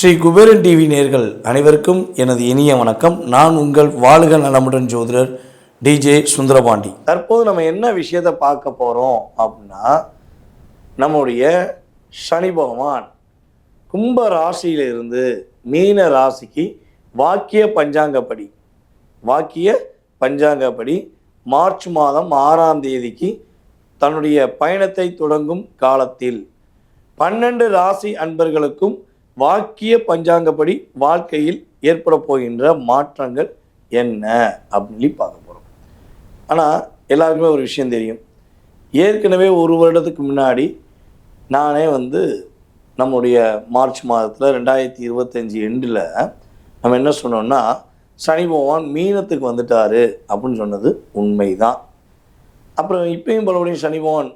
Sri Kuberan TV நேயர்கள் அனைவருக்கும் எனது இனிய வணக்கம். நான் உங்கள் வாழ்க நலமுடன் ஜோதிடர் டிஜே சுந்தரபாண்டி. தற்போது நம்ம என்ன விஷயத்தை பார்க்க போகிறோம் அப்படின்னா, நம்முடைய சனி பகவான் கும்ப ராசியிலிருந்து மீன ராசிக்கு வாக்கிய பஞ்சாங்கப்படி மார்ச் மாதம் 6ஆம் தேதிக்கு தன்னுடைய பயணத்தை தொடங்கும் காலத்தில் 12 ராசி அன்பர்களுக்கும் வாக்கிய பஞ்சாங்கப்படி வாழ்க்கையில் ஏற்பட போகின்ற மாற்றங்கள் என்ன அப்படின்னு பார்க்க போகிறோம். ஆனால் எல்லாருக்குமே ஒரு விஷயம் தெரியும். ஏற்கனவே ஒரு வருடத்துக்கு முன்னாடி நானே நம்முடைய மார்ச் மாதத்தில் 2025 எண்டில் நம்ம என்ன சொன்னோம்னா, சனி பகவான் மீனத்துக்கு வந்துட்டார் அப்படின்னு சொன்னது உண்மைதான். அப்புறம் இப்பயும் பலபடியும் சனி பகவான்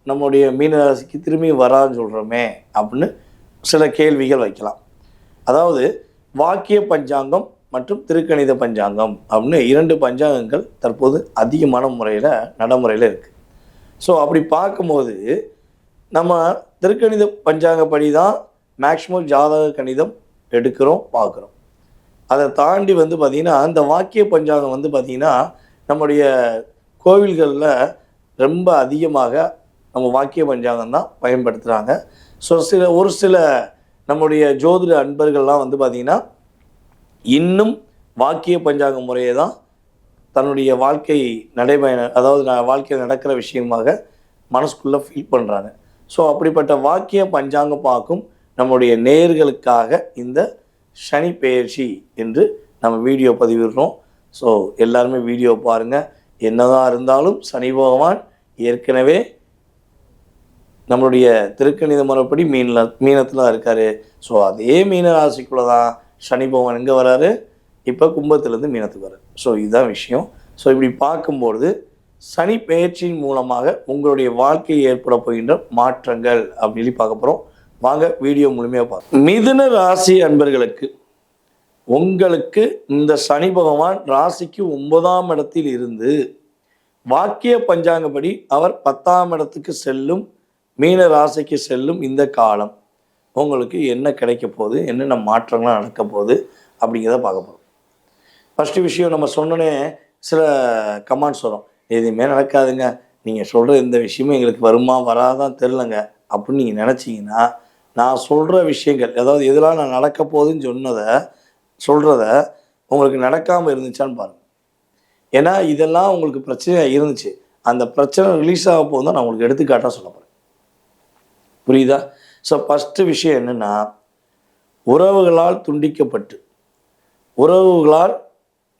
நம்முடைய மீன ராசிக்கு திரும்பி வரான்னு சொல்கிறோமே அப்படின்னு சில கேள்விகள் வைக்கலாம். அதாவது வாக்கிய பஞ்சாங்கம் மற்றும் திருக்கணித பஞ்சாங்கம் அப்படின்னு 2 பஞ்சாங்கங்கள் தற்போது அதிகமான முறையில் நடைமுறையில் இருக்குது. ஸோ அப்படி பார்க்கும்போது நம்ம திருக்கணித பஞ்சாங்கப்படி தான் மேக்சிமம் ஜாதக கணிதம் எடுக்கிறோம், பார்க்குறோம். அதை தாண்டி பார்த்திங்கன்னா இந்த வாக்கிய பஞ்சாங்கம் பார்த்திங்கன்னா நம்முடைய கோவில்களில் ரொம்ப அதிகமாக நம்ம வாக்கிய பஞ்சாங்கம் தான் பயன்படுத்துகிறாங்க. ஸோ ஒரு சில நம்முடைய ஜோதிட அன்பர்கள்லாம் பார்த்திங்கன்னா இன்னும் வாக்கிய பஞ்சாங்க முறையை தான் தன்னுடைய வாழ்க்கை அதாவது வாழ்க்கையில் நடக்கிற விஷயமாக மனசுக்குள்ளே ஃபீல் பண்ணுறாங்க. ஸோ அப்படிப்பட்ட வாக்கிய பஞ்சாங்கம் பார்க்கும் நம்முடைய நேயர்களுக்காக இந்த சனி பெயர்ச்சி என்று நம்ம வீடியோ பதிவிடுறோம். ஸோ எல்லாருமே வீடியோ பாருங்கள். என்னதான் இருந்தாலும் சனி பகவான் ஏற்கனவே நம்மளுடைய திருக்கணித முறைப்படி மீனத்தில் இருக்கார். ஸோ அதே மீன ராசிக்குள்ளே தான் சனி பகவான் எங்கே வராரு, இப்போ கும்பத்திலேருந்து மீனத்துக்கு வராரு. ஸோ இதுதான் விஷயம். ஸோ இப்படி பார்க்கும்பொழுது சனி பெயர்ச்சியின் மூலமாக உங்களுடைய வாழ்க்கையில் ஏற்பட போகின்ற மாற்றங்கள் அப்படின்னு பார்க்க போகிறோம். வாங்க வீடியோ முழுமையாக பார்க்கலாம். மிதுன ராசி அன்பர்களுக்கு உங்களுக்கு இந்த சனி பகவான் ராசிக்கு 9ஆம் இடத்தில் இருந்து வாக்கிய பஞ்சாங்கப்படி அவர் 10ஆம் இடத்துக்கு செல்லும், மீன ராசிக்கு செல்லும் இந்த காலம் உங்களுக்கு என்ன கிடைக்க போகுது, என்னென்ன மாற்றங்கள்லாம் நடக்க போகுது அப்படிங்கிறத பார்க்க போகிறோம். ஃபஸ்ட்டு விஷயம், நம்ம சொன்னோன்னே சில கமெண்ட்ஸ் வரும், எதுவுமே நடக்காதுங்க, நீங்கள் சொல்கிற இந்த விஷயமும் எங்களுக்கு வருமா வராதான் தெரிலங்க அப்படின்னு நீங்கள் நினச்சிங்கன்னா, நான் சொல்கிற விஷயங்கள் அதாவது எதெல்லாம் நான் நடக்க போகுதுன்னு சொல்கிறத உங்களுக்கு நடக்காமல் இருந்துச்சான்னு பாருங்கள். ஏன்னா இதெல்லாம் உங்களுக்கு பிரச்சனையாக இருந்துச்சு, அந்த பிரச்சனை ரிலீஸ் ஆக போகுது தான் நான் உங்களுக்கு எடுத்துக்காட்டாக சொல்ல போகிறேன். புரியுதா? ஸோ ஃபஸ்ட்டு விஷயம் என்னென்னா, உறவுகளால் துண்டிக்கப்பட்டு, உறவுகளால்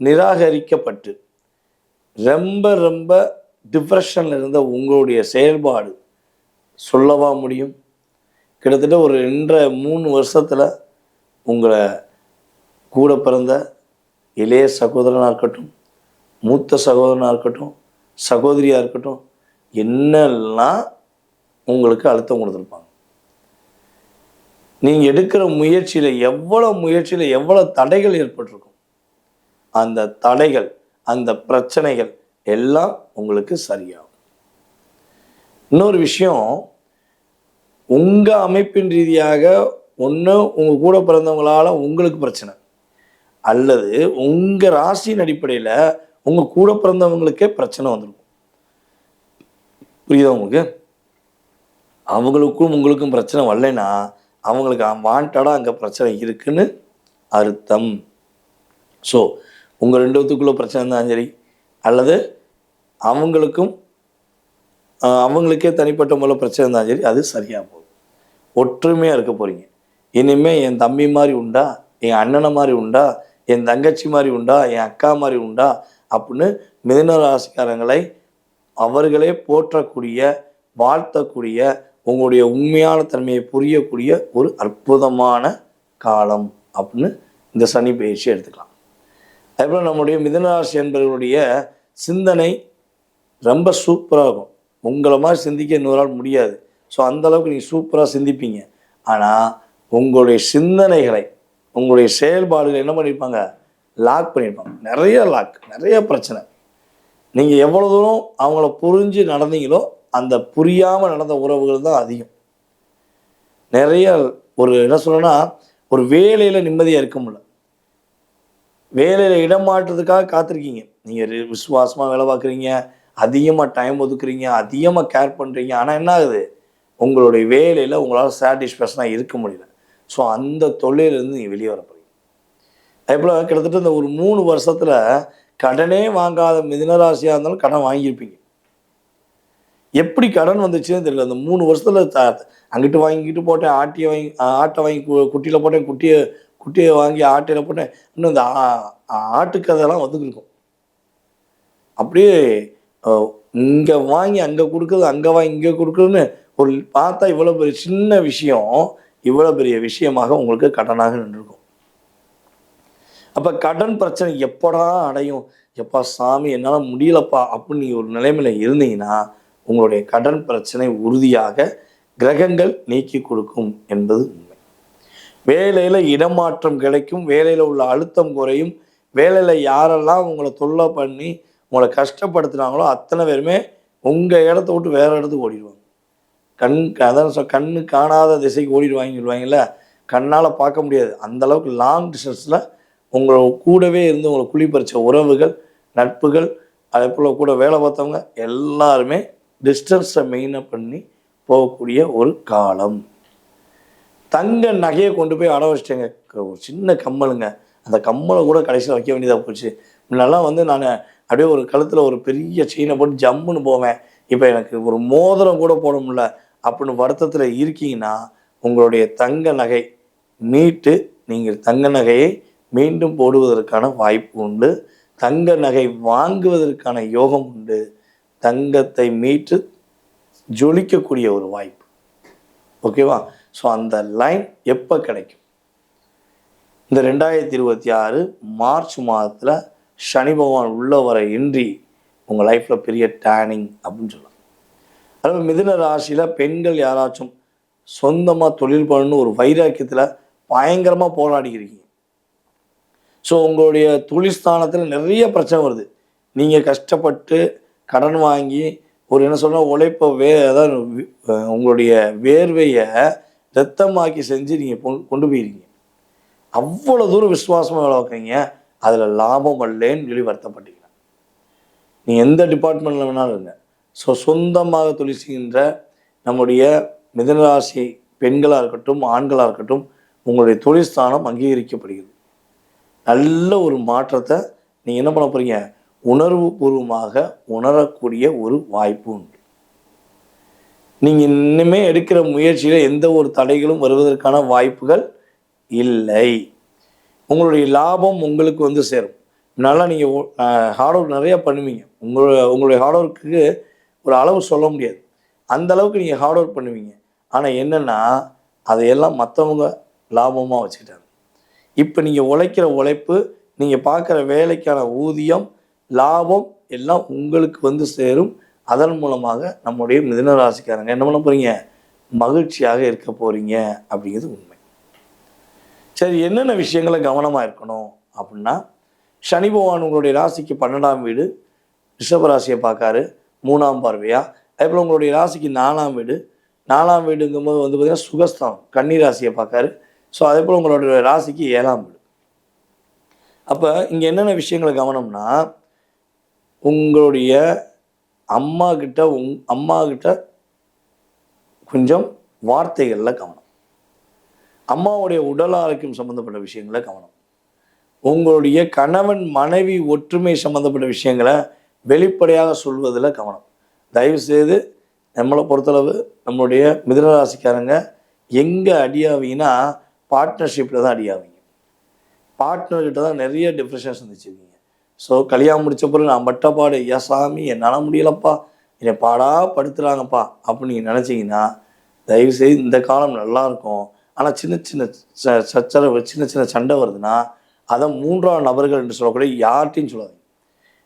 நிராகரிக்கப்பட்டு ரொம்ப ரொம்ப டிப்ரெஷனில் இருந்த உங்களுடைய செயல்பாடு சொல்லவா முடியும்? கிட்டத்தட்ட ஒரு 3 வருஷத்தில் உங்களை கூட பிறந்த இளைய சகோதரனாக இருக்கட்டும், மூத்த சகோதரனாக இருக்கட்டும், சகோதரியாக இருக்கட்டும், என்னெல்லாம் உங்களுக்கு அழுத்தம் கொடுத்துருப்பாங்க. நீங்கள் எடுக்கிற முயற்சியில் எவ்வளோ தடைகள் ஏற்பட்டிருக்கும். அந்த தடைகள், அந்த பிரச்சனைகள் எல்லாம் உங்களுக்கு சரியாகும். இன்னொரு விஷயம், உங்கள் அமைப்பின் ரீதியாக ஒன்று உங்கள் கூட பிறந்தவங்களால் உங்களுக்கு பிரச்சனை, அல்லது உங்கள் ராசியின் அடிப்படையில் உங்கள் கூட பிறந்தவங்களுக்கே பிரச்சனை வந்துருக்கும். புரியுதா உங்களுக்கு? அவங்களுக்கும் உங்களுக்கும் பிரச்சனை வரலைன்னா அவங்களுக்கு வாண்டடாக அங்கே பிரச்சனை இருக்குன்னு அர்த்தம். ஸோ உங்கள் 2 பேத்துக்குள்ளே பிரச்சனை இருந்தாலும் சரி, அல்லது அவங்களுக்கே தனிப்பட்ட முறையில் பிரச்சனை இருந்தாலும் சரி, அது சரியாக போகும். ஒற்றுமையாக இருக்க போகிறீங்க. இனிமேல் என் தம்பி மாதிரி உண்டா, என் அண்ணனை மாதிரி உண்டா, என் தங்கச்சி மாதிரி உண்டா, என் அக்கா மாதிரி உண்டா அப்படின்னு மிதுன ராசிக்காரங்களை அவர்களே போற்றக்கூடிய, வாழ்த்தக்கூடிய, உங்களுடைய உண்மையான தன்மையை புரியக்கூடிய ஒரு அற்புதமான காலம் அப்படின்னு இந்த சனி பயிற்சி எடுத்துக்கலாம். அதுபோல் நம்முடைய மிதுன ராசி என்பவர்களுடைய சிந்தனை ரொம்ப சூப்பராக இருக்கும். உங்களை மாதிரி சிந்திக்க இன்னொரு ஆள் முடியாது. ஸோ அந்தளவுக்கு நீங்கள் சூப்பராக சிந்திப்பீங்க. ஆனால் உங்களுடைய சிந்தனைகளை, உங்களுடைய செயல்பாடுகளை என்ன பண்ணியிருப்பாங்க, லாக் பண்ணியிருப்பாங்க. நிறைய பிரச்சனை. நீங்கள் எவ்வளோ தூரம் அவங்கள புரிஞ்சு நடந்தீங்களோ அந்த புரியாமல் நடந்த உறவுகள் தான் அதிகம். நிறைய ஒரு என்ன சொல்லணும்னா, ஒரு வேலையில் நிம்மதியாக இருக்க முடியல. வேலையில் இடமாற்றத்துக்காக காத்திருக்கீங்க. நீங்கள் விசுவாசமாக வேலை பார்க்குறீங்க, அதிகமாக டைம் ஒதுக்குறீங்க, அதிகமாக கேர் பண்ணுறீங்க. ஆனால் என்ன ஆகுது, உங்களுடைய வேலையில் உங்களால் சாட்டிஸ்ஃபேக்ஷனாக இருக்க முடியல. ஸோ அந்த தொழிலிருந்து நீங்கள் வெளியே வர போகிறீங்க. அதேபோல் கிட்டத்தட்ட இந்த ஒரு 3 வருஷத்தில் கடனே வாங்காத மிதுனராசியாக இருந்தாலும் கடன் வாங்கியிருப்பீங்க. எப்படி கடன் வந்துச்சுன்னு தெரியல. அந்த 3 வருஷத்தில் அங்கிட்டு வாங்கிக்கிட்டு போட்டேன், ஆட்டை வாங்கி குட்டியில் போட்டேன், குட்டியை வாங்கி ஆட்டையில் போட்டேன், இன்னும் இந்த ஆட்டுக்கதெல்லாம் வந்துருக்கும். அப்படியே இங்கே வாங்கி அங்கே கொடுக்குறது, அங்கே வாங்கி இங்கே கொடுக்குறதுன்னு ஒரு பார்த்தா இவ்வளோ பெரிய சின்ன விஷயம் இவ்வளோ பெரிய விஷயமாக உங்களுக்கு கடனாக நின்றுருக்கும். அப்போ கடன் பிரச்சனை எப்படா அடையும், எப்பா சாமி என்னால் முடியலப்பா அப்படின்னு நீங்கள் ஒரு நிலைமையில் இருந்தீங்கன்னா உங்களுடைய கடன் பிரச்சனை உறுதியாக கிரகங்கள் நீக்கி கொடுக்கும் என்பது உண்மை. வேலையில் இடமாற்றம் கிடைக்கும், வேலையில் உள்ள அழுத்தம் குறையும், வேலையில் யாரெல்லாம் உங்களை தொல்லை பண்ணி உங்களை கஷ்டப்படுத்துனாங்களோ அத்தனை பேருமே உங்கள் இடத்த விட்டு வேறு இடத்துக்கு ஓடிடுவாங்க. அதான் கண்ணு காணாத திசைக்கு ஓடிடுவாங்கன்னு சொல்லுவாங்கல்ல, கண்ணால் பார்க்க முடியாது அந்தளவுக்கு லாங் டிஸ்டன்ஸில் உங்களை கூடவே இருந்து உங்களை குழிப்பறிச்ச உறவுகள், நட்புகள், அதே போல் கூட வேலை பார்த்தவங்க எல்லாருமே டிஸ்டன்ஸை மெயினாக பண்ணி போகக்கூடிய ஒரு காலம். தங்க நகையை கொண்டு போய் அட வச்சிட்டேங்க. ஒரு சின்ன கம்மலுங்க, அந்த கம்மலை கூட கடைசியில் வைக்க வேண்டியதாக போச்சு. முன்னெல்லாம் நான் அப்படியே ஒரு கழுத்தில் ஒரு பெரிய செயினை போட்டு ஜம்முன்னு போவேன், இப்போ எனக்கு ஒரு மோதிரம் கூட போட முடியல அப்படின்னு வருத்தத்தில் இருக்கீங்கன்னா உங்களுடைய தங்க நகை மீட்டு நீங்கள் தங்க நகையை மீண்டும் போடுவதற்கான வாய்ப்பு உண்டு. தங்க நகை வாங்குவதற்கான யோகம் உண்டு. தங்கத்தை மீட்டு ஜொலிக்கக்கூடிய ஒரு வாய்ப்பு. ஓகேவா? ஸோ அந்த லைன் எப்போ கிடைக்கும்? இந்த 2026 மார்ச் மாதத்தில் சனி பகவான் உள்ள வர இன்றி உங்கள் லைஃப்பில் பெரிய டேர்னிங் அப்படின்னு சொல்லலாம். அதாவது மிதுன ராசியில் பெண்கள் யாராச்சும் சொந்தமாக தொழில் பண்ணணும்னு ஒரு வைராக்கியத்தில் பயங்கரமாக போராடிக்கிறீங்க. ஸோ உங்களுடைய தொழில் ஸ்தானத்தில் நிறைய பிரச்சனை வருது. நீங்கள் கஷ்டப்பட்டு கடன் வாங்கி ஒரு என்ன சொல்கிறோம் உழைப்பை அதாவது உங்களுடைய வேர்வையை ரத்தமாக்கி செஞ்சு நீங்கள் கொண்டு போயிருக்கீங்க. அவ்வளோ தூரம் விசுவாசமாக வேலை வைக்கிறீங்க, அதில் லாபம் வரலேன்னு சொல்லி வருத்தப்பட்டீங்க. நீங்கள் எந்த டிபார்ட்மெண்ட்டில் வேணாலும் இருங்க. ஸோ சொந்தமாக தொழில் செய்கின்ற நம்முடைய மிதுனராசி பெண்களாக இருக்கட்டும் ஆண்களாக இருக்கட்டும் உங்களுடைய தொழில் ஸ்தானம் அங்கீகரிக்கப்படுகிறது. நல்ல ஒரு மாற்றத்தை நீங்கள் என்ன பண்ண போகிறீங்க, உணர்வு பூர்வமாக உணரக்கூடிய ஒரு வாய்ப்பு உண்டு. நீங்கள் இன்னுமே எடுக்கிற முயற்சியில் எந்த ஒரு தடைகளும் வருவதற்கான வாய்ப்புகள் இல்லை. உங்களுடைய லாபம் உங்களுக்கு வந்து சேரும். நல்லா நீங்கள் ஹார்ட் ஒர்க் நிறையா பண்ணுவீங்க. உங்களுடைய ஹார்ட் ஒர்க்குக்கு ஒரு அளவு சொல்ல முடியாது, அந்த அளவுக்கு நீங்கள் ஹார்ட் ஒர்க் பண்ணுவீங்க. ஆனால் என்னென்னா அதையெல்லாம் மற்றவங்க லாபமாக வச்சுக்கிட்டாங்க. இப்போ நீங்கள் உழைக்கிற உழைப்பு, நீங்கள் பார்க்குற வேலைக்கான ஊதியம், லாபம் எல்லாம் உங்களுக்கு வந்து சேரும். அதன் மூலமாக நம்முடைய மிதுன ராசிக்காரங்க என்ன பண்ண போகிறீங்க, மகிழ்ச்சியாக இருக்க போகிறீங்க அப்படிங்கிறது உண்மை. சரி, என்னென்ன விஷயங்களை கவனமாக இருக்கணும் அப்படின்னா, சனி பகவான் உங்களுடைய ராசிக்கு 12ஆம் வீடு ரிஷபராசியை பார்க்காரு 3ஆம் பார்வையாக. அதேபோல் உங்களுடைய ராசிக்கு 4ஆம் வீடு, 4ஆம் வீடுங்கும்போது வந்து பார்த்திங்கன்னா சுகஸ்தானம் கன்னி ராசியை பார்க்காரு. ஸோ அதே போல் உங்களுடைய ராசிக்கு 7ஆம் வீடு. அப்போ இங்கே என்னென்ன விஷயங்களை கவனம்னா, உங்களுடைய அம்மா கிட்ட கொஞ்சம் வார்த்தைகளில் கவனம், அம்மாவுடைய உடல் ஆரோக்கியம் சம்மந்தப்பட்ட விஷயங்களை கவனம், உங்களுடைய கணவன் மனைவி ஒற்றுமை சம்மந்தப்பட்ட விஷயங்களை வெளிப்படையாக சொல்வதில் கவனம். தயவுசெய்து நம்மளை பொறுத்தளவு நம்மளுடைய மிதுனராசிக்காரங்க எங்கே அடியாவீங்கன்னா பார்ட்னர்ஷிப்பில் தான் அடியாவீங்க. பார்ட்னர்கிட்ட தான் நிறைய டிஃப்ரெஷன்ஸ் வந்துச்சுருக்கீங்க. ஸோ கல்யாணம் முடித்த பிறகு நான் பட்டப்பாடு, ஐயா சாமி என்னால் முடியலப்பா, என்னை பாடா படுத்துகிறாங்கப்பா அப்படின்னு நீங்கள் நினச்சிங்கன்னா தயவுசெய்து இந்த காலம் நல்லாயிருக்கும். ஆனால் சின்ன சின்ன சச்சரவு, சின்ன சின்ன சண்டை வருதுன்னா அதை 3ஆம் நபர்கள் என்று சொல்லக்கூடிய யார்ட்டையும் சொல்லாதீங்க.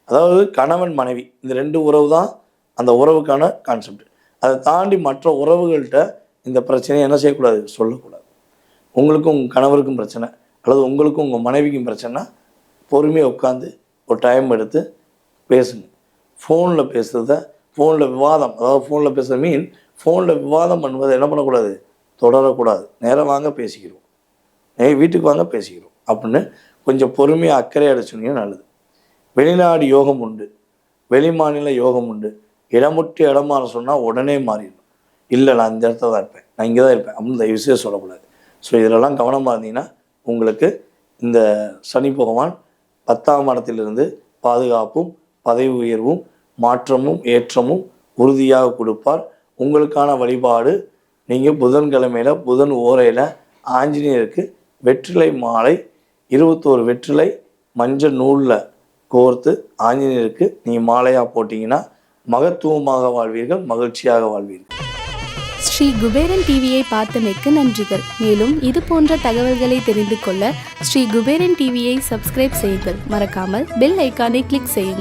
அதாவது கணவன் மனைவி இந்த 2 உறவு தான் அந்த உறவுக்கான கான்செப்ட். அதை தாண்டி மற்ற உறவுகள்கிட்ட இந்த பிரச்சனையை என்ன செய்யக்கூடாது, சொல்லக்கூடாது. உங்களுக்கும் உங்கள் கணவருக்கும் பிரச்சனை அல்லது உங்களுக்கும் உங்கள் மனைவிக்கும் பிரச்சனைனா பொறுமையாக உட்காந்து ஒரு டைம் எடுத்து பேசுங்க. ஃபோனில் பேசுகிறத ஃபோனில் விவாதம், அதாவது ஃபோனில் பேசுகிற மீன் ஃபோனில் விவாதம் பண்ணுவதை என்ன பண்ணக்கூடாது, தொடரக்கூடாது. நேராக வாங்க பேசிக்கிறோம், வீட்டுக்கு வாங்க பேசிக்கிறோம் அப்படின்னு கொஞ்சம் பொறுமையாக அக்கறையாக அடிச்சுனீங்க நல்லது. வெளிநாடு யோகம் உண்டு, வெளிமாநில யோகம் உண்டு. இடமுட்டு இடமாற சொன்னால் உடனே மாறிடும். இல்லை நான் இந்த இடத்துல தான் இருப்பேன், நான் இங்கே தான் இருப்பேன் அப்படின்னு தயவு செய்து சொல்லக்கூடாது. ஸோ இதிலெல்லாம் கவனமாக இருந்தீங்கன்னா உங்களுக்கு இந்த சனி பகவான் 10ஆம் இடத்திலிருந்து பாதுகாப்பும் பதவி உயர்வும் மாற்றமும் ஏற்றமும் உறுதியாக கொடுப்பார். உங்களுக்கான வழிபாடு, நீங்கள் புதன்கிழமையில் புதன் ஓரையில் ஆஞ்சநேயருக்கு வெற்றிலை மாலை 21 வெற்றிலை மஞ்சள் நூலில் கோர்த்து ஆஞ்சநேயருக்கு நீங்கள் மாலையாக போட்டிங்கன்னா மகத்துவமாக வாழ்வீர்கள், மகிழ்ச்சியாக வாழ்வீர்கள். ஸ்ரீ குபேரன் டிவியை பார்த்தமைக்கு நன்றிகள். மேலும் இது போன்ற தகவல்களை தெரிந்து கொள்ள ஸ்ரீ குபேரன் டிவியை சப்ஸ்கிரைப் செய்யுங்கள். மறக்காமல் பெல் ஐக்கானை கிளிக் செய்யுங்கள்.